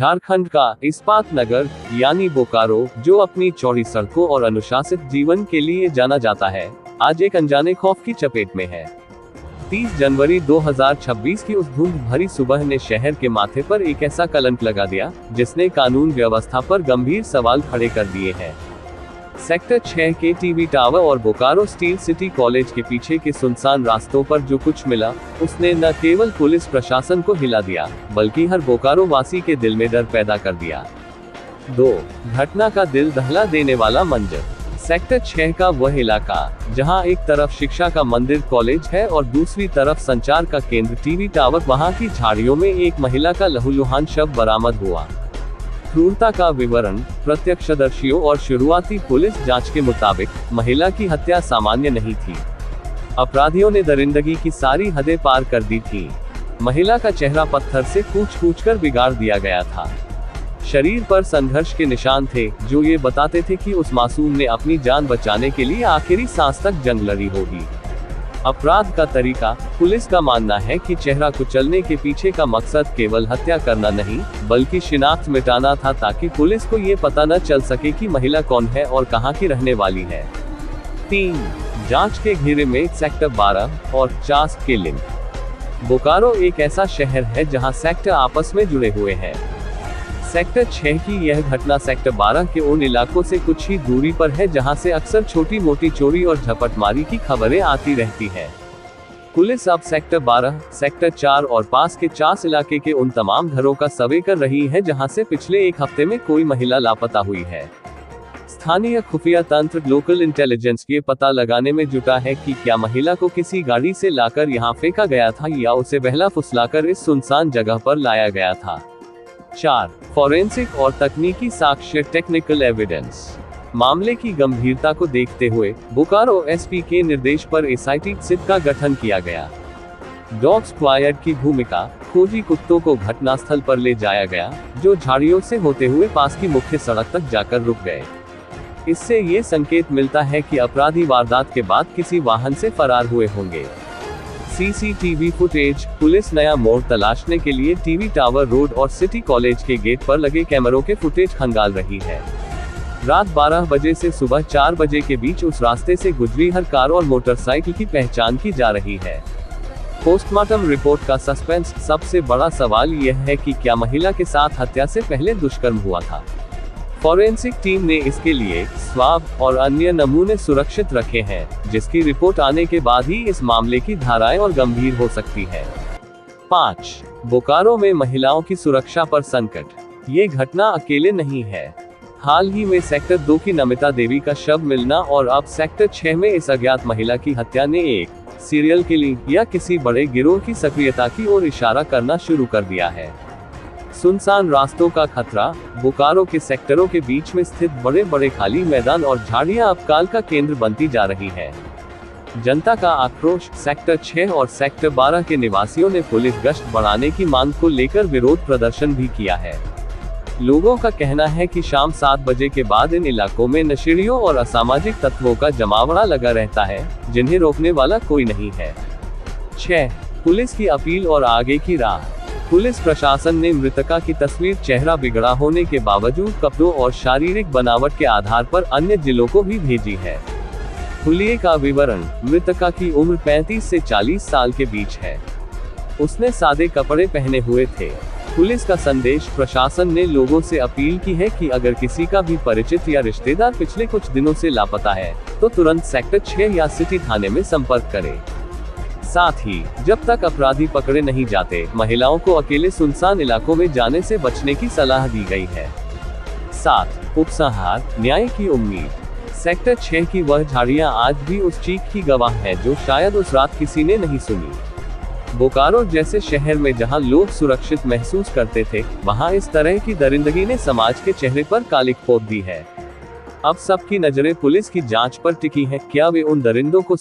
झारखंड का इस्पात नगर यानी बोकारो, जो अपनी चौड़ी सड़कों और अनुशासित जीवन के लिए जाना जाता है, आज एक अनजाने खौफ की चपेट में है। 30 जनवरी 2026 की उस धुंध भरी सुबह ने शहर के माथे पर एक ऐसा कलंक लगा दिया, जिसने कानून व्यवस्था पर गंभीर सवाल खड़े कर दिए हैं। सेक्टर 6 के टीवी टावर और बोकारो स्टील सिटी कॉलेज के पीछे के सुनसान रास्तों पर जो कुछ मिला, उसने न केवल पुलिस प्रशासन को हिला दिया, बल्कि हर बोकारो वासी के दिल में डर पैदा कर दिया। 2. घटना का दिल दहला देने वाला मंजर। सेक्टर 6 का वह इलाका, जहां एक तरफ शिक्षा का मंदिर कॉलेज है और दूसरी तरफ संचार का केंद्र टीवी टावर, वहां की झाड़ियों में एक महिला का लहूलुहान शव बरामद हुआ। क्रूरता का विवरण। प्रत्यक्षदर्शियों और शुरुआती पुलिस जांच के मुताबिक महिला की हत्या सामान्य नहीं थी। अपराधियों ने दरिंदगी की सारी हदें पार कर दी थी। महिला का चेहरा पत्थर से कूच कर बिगाड़ दिया गया था। शरीर पर संघर्ष के निशान थे, जो ये बताते थे कि उस मासूम ने अपनी जान बचाने के लिए आखिरी सांस तक जंग लड़ी होगी। अपराध का तरीका। पुलिस का मानना है कि चेहरा कुचलने के पीछे का मकसद केवल हत्या करना नहीं, बल्कि शिनाख्त मिटाना था, ताकि पुलिस को ये पता न चल सके कि महिला कौन है और कहां की रहने वाली है। 3. जांच के घेरे में सेक्टर 12 और 50 के लिंक। बोकारो एक ऐसा शहर है जहां सेक्टर आपस में जुड़े हुए हैं। सेक्टर 6 की यह घटना सेक्टर 12 के उन इलाकों से कुछ ही दूरी पर है, जहां से अक्सर छोटी मोटी चोरी और झपटमारी की खबरें आती रहती हैं। पुलिस अब सेक्टर 12, सेक्टर 4 और पास के 50 इलाके के उन तमाम घरों का सर्वे कर रही है, जहां से पिछले एक हफ्ते में कोई महिला लापता हुई है। स्थानीय खुफिया तंत्र लोकल इंटेलिजेंस ये पता लगाने में जुटा है कि क्या महिला को किसी गाड़ी से लाकर यहां फेंका गया था या उसे बहला फुसलाकर इस सुनसान जगह पर लाया गया था। 4. फॉरेंसिक और तकनीकी साक्ष्य टेक्निकल एविडेंस। मामले की गंभीरता को देखते हुए बोकारो एसपी के निर्देश पर एसआईटी सिट का गठन किया गया। डॉग स्क्वायड की भूमिका। खोजी कुत्तों को घटनास्थल पर ले जाया गया, जो झाड़ियों से होते हुए पास की मुख्य सड़क तक जाकर रुक गए। इससे ये संकेत मिलता है कि अपराधी वारदात के बाद किसी वाहन से फरार हुए होंगे। CCTV footage. पुलिस नया मोड़ तलाशने के लिए टीवी टावर रोड और सिटी कॉलेज के गेट पर लगे कैमरों के फुटेज खंगाल रही है। रात 12 बजे से सुबह 4 बजे के बीच उस रास्ते से गुजरी हर कार और मोटरसाइकिल की पहचान की जा रही है। पोस्टमार्टम रिपोर्ट का सस्पेंस। सबसे बड़ा सवाल यह है कि क्या महिला के साथ हत्या से पहले दुष्कर्म हुआ था। फॉरेंसिक टीम ने इसके लिए स्वाब और अन्य नमूने सुरक्षित रखे हैं, जिसकी रिपोर्ट आने के बाद ही इस मामले की धाराएं और गंभीर हो सकती है। 5. बोकारो में महिलाओं की सुरक्षा पर संकट। ये घटना अकेले नहीं है। हाल ही में सेक्टर 2 की नमिता देवी का शव मिलना और अब सेक्टर 6 में इस अज्ञात महिला की हत्या ने एक सीरियल किलिंग या किसी बड़े गिरोह की सक्रियता की ओर इशारा करना शुरू कर दिया है। सुनसान रास्तों का खतरा। बोकारो के सेक्टरों के बीच में स्थित बड़े बड़े खाली मैदान और झाड़ियां अब काल का केंद्र बनती जा रही है। जनता का आक्रोश। सेक्टर 6 और सेक्टर 12 के निवासियों ने पुलिस गश्त बढ़ाने की मांग को लेकर विरोध प्रदर्शन भी किया है। लोगों का कहना है कि शाम 7 बजे के बाद इन इलाकों में नशेड़ियों और असामाजिक तत्वों का जमावड़ा लगा रहता है, जिन्हें रोकने वाला कोई नहीं है। 6. पुलिस की अपील और आगे की राह। पुलिस प्रशासन ने मृतका की तस्वीर चेहरा बिगड़ा होने के बावजूद कपड़ों और शारीरिक बनावट के आधार पर अन्य जिलों को भी भेजी है। हुलिये का विवरण। मृतका की उम्र 35 से 40 साल के बीच है। उसने सादे कपड़े पहने हुए थे। पुलिस का संदेश। प्रशासन ने लोगों से अपील की है कि अगर किसी का भी परिचित या रिश्तेदार पिछले कुछ दिनों से लापता है, तो तुरंत सेक्टर 6 या सिटी थाने में संपर्क करें। साथ ही जब तक अपराधी पकड़े नहीं जाते, महिलाओं को अकेले सुनसान इलाकों में जाने से बचने की सलाह दी गई है। 7. उपसंहार। न्याय की उम्मीद। सेक्टर 6 की वह झाड़ियां आज भी उस चीख की गवाह है, जो शायद उस रात किसी ने नहीं सुनी। बोकारो जैसे शहर में जहां लोग सुरक्षित महसूस करते थे, वहां इस तरह की दरिंदगी ने समाज के चेहरे पर कालिक पोत दी है। अब सबकी नजरें पुलिस की जांच पर टिकी हैं। क्या वे उन दरिंदों को